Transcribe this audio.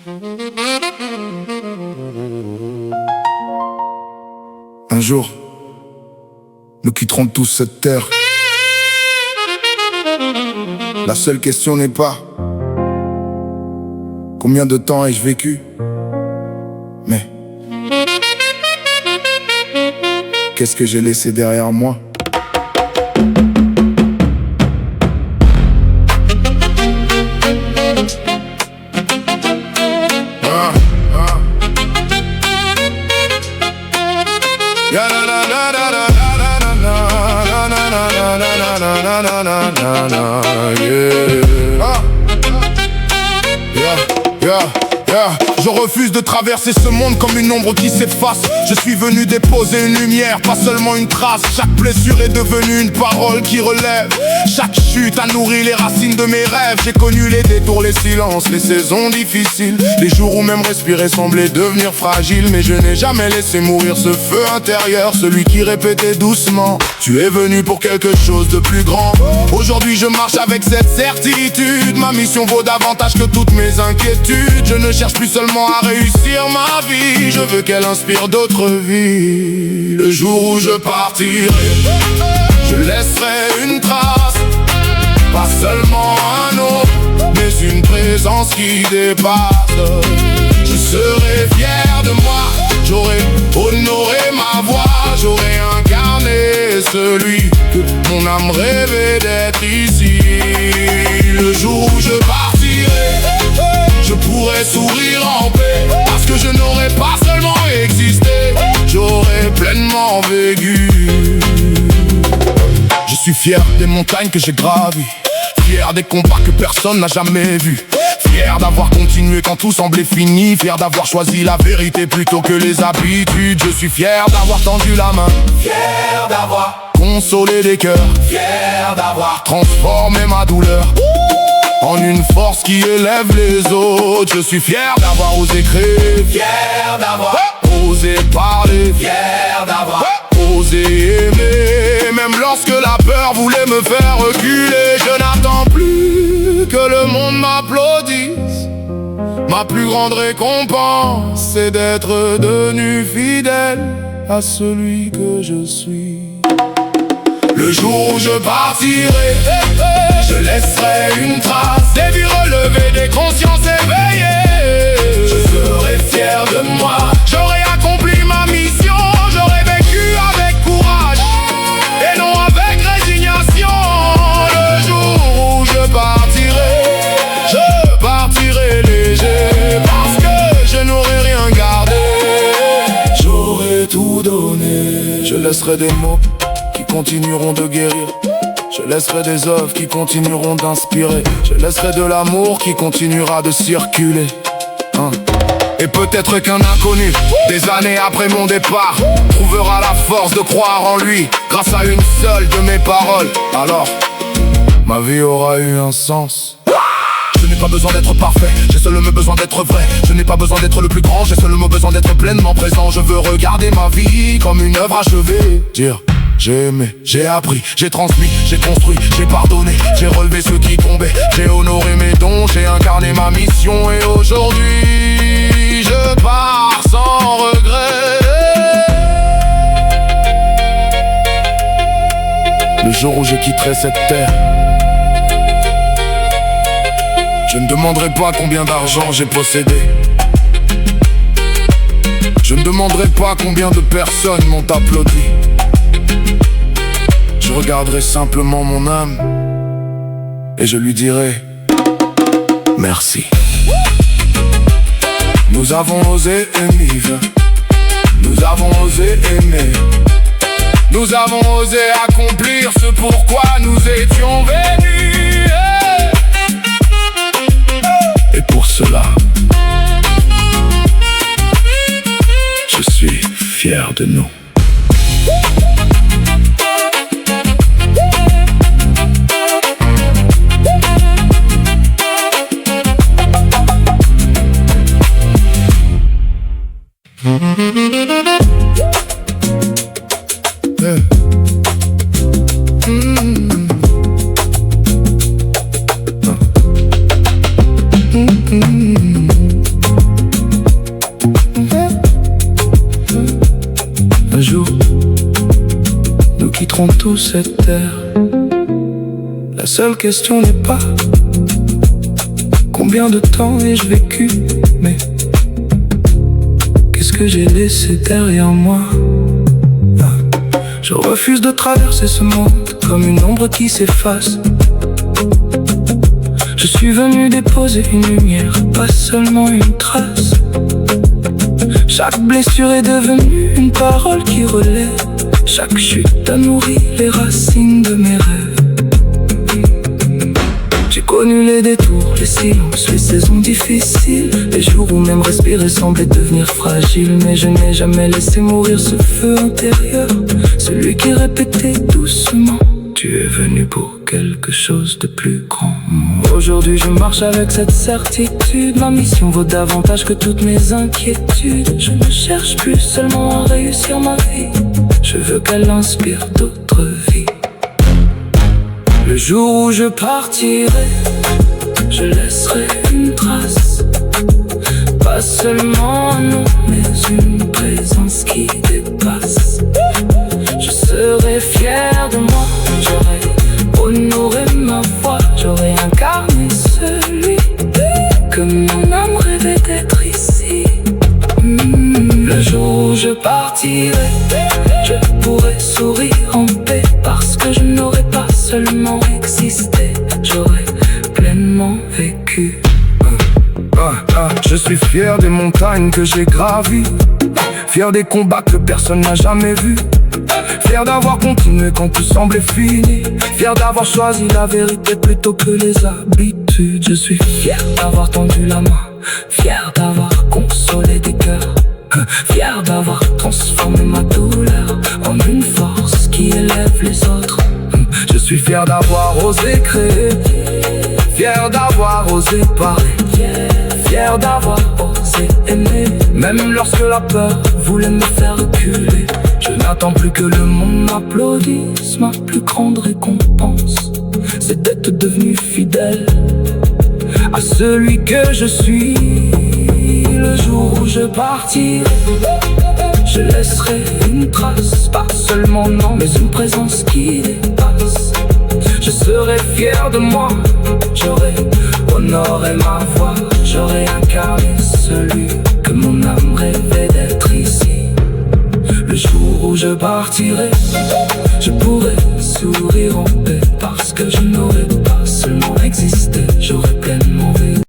Un jour, nous quitterons tous cette terre. La seule question n'est pas combien de temps ai-je vécu, mais qu'est-ce que j'ai laissé derrière moi. Je refuse de traverser ce monde comme une ombre qui s'efface. Je suis venu déposer une lumière, pas seulement une trace. Chaque blessure est devenue une parole qui relève. Chaque chute a nourri les racines de mes rêves. J'ai connu les détours, les silences, les saisons difficiles, les jours où même respirer semblait devenir fragile. Mais je n'ai jamais laissé mourir ce feu intérieur, celui qui répétait doucement: tu es venu pour quelque chose de plus grand. Aujourd'hui je marche avec cette certitude, ma mission vaut davantage que toutes mes inquiétudes. Je ne cherche plus seulement à réussir ma vie, je veux qu'elle inspire d'autres vies. Le jour où je partirai, je laisserai une trace, pas seulement un nom, mais une présence qui dépasse. Je serai fier de moi, j'aurai honoré ma voix, j'aurai incarné celui que mon âme rêvait d'être ici. Le jour où je partirai, je pourrai sourire en paix, parce que je n'aurai pas seulement existé, j'aurai pleinement vécu. Je suis fier des montagnes que j'ai gravies, fier des combats que personne n'a jamais vus, fier d'avoir continué quand tout semblait fini, fier d'avoir choisi la vérité plutôt que les habitudes. Je suis fier d'avoir tendu la main, fier d'avoir consolé des cœurs, fier d'avoir transformé ma douleur en une force qui élève les autres. Je suis fier d'avoir osé créer, fier d'avoir osé parler, fier d'avoir osé aimer. Même lorsque la peur voulait me faire reculer, je n'attends plus que le monde m'applaudisse. Ma plus grande récompense, c'est d'être devenu fidèle à celui que je suis. Le jour où je partirai, je laisserai une trace, des vies relevées, des consciences éveillées. Je serai fier de moi, j'aurai accompli ma mission, j'aurai vécu avec courage et non avec résignation. Le jour où je partirai léger, parce que je n'aurai rien gardé. J'aurai tout donné, je laisserai des mots qui continueront de guérir, je laisserai des œuvres qui continueront d'inspirer, je laisserai de l'amour qui continuera de circuler. Et peut-être qu'un inconnu, des années après mon départ, trouvera la force de croire en lui, grâce à une seule de mes paroles. Alors, ma vie aura eu un sens. Je n'ai pas besoin d'être parfait, j'ai seulement besoin d'être vrai. Je n'ai pas besoin d'être le plus grand, j'ai seulement besoin d'être pleinement présent. Je veux regarder ma vie comme une œuvre achevée, dire: j'ai aimé, j'ai appris, j'ai transmis, j'ai construit, j'ai pardonné, j'ai relevé ceux qui tombaient, j'ai honoré mes dons, j'ai incarné ma mission. Et aujourd'hui, je pars sans regret. Le jour où je quitterai cette terre, je ne demanderai pas combien d'argent j'ai possédé, je ne demanderai pas combien de personnes m'ont applaudi. Je regarderai simplement mon âme et je lui dirai merci. Nous avons osé vivre, nous avons osé aimer, nous avons osé accomplir ce pourquoi nous étions venus. Et pour cela, je suis fier de nous. prend tout cette terre. La seule question n'est pas combien de temps ai-je vécu, mais qu'est-ce que j'ai laissé derrière moi. Je refuse de traverser ce monde comme une ombre qui s'efface. Je suis venu déposer une lumière, pas seulement une trace. Chaque blessure est devenue une parole qui relève. Chaque chute a nourri les racines de mes rêves. J'ai connu les détours, les silences, les saisons difficiles, les jours où même respirer semblait devenir fragile. Mais je n'ai jamais laissé mourir ce feu intérieur, celui qui répétait doucement: tu es venu pour quelque chose de plus grand. Aujourd'hui je marche avec cette certitude, ma mission vaut davantage que toutes mes inquiétudes. Je ne cherche plus seulement à réussir ma vie, je veux qu'elle inspire d'autres vies. Le jour où je partirai, je laisserai une trace, pas seulement un nom, mais une présence qui dépasse. Je serai fier de moi, j'aurai honoré ma voix, j'aurai incarné celui que mon âme rêvait d'être ici. Le jour où je partirai, je pourrai sourire en paix, parce que je n'aurai pas seulement existé, j'aurai pleinement vécu. Je suis fier des montagnes que j'ai gravies, fier des combats que personne n'a jamais vus, fier d'avoir continué quand tout semblait fini, fier d'avoir choisi la vérité plutôt que les habitudes. Je suis fier d'avoir tendu la main, fier d'avoir consolé des cœurs, fier d'avoir transformé ma douleur en une force qui élève les autres. Je suis fier d'avoir osé créer, fier d'avoir osé parler, fier d'avoir osé aimer, même lorsque la peur voulait me faire reculer. Je n'attends plus que le monde m'applaudisse, ma plus grande récompense, c'est d'être devenu fidèle à celui que je suis. Le jour où je partirai, je laisserai une trace, pas seulement nom, mais une présence qui dépasse. Je serai fier de moi, j'aurai honoré ma voix, j'aurai incarné celui que mon âme rêvait d'être ici. Le jour où je partirai, je pourrai sourire en paix, parce que je n'aurai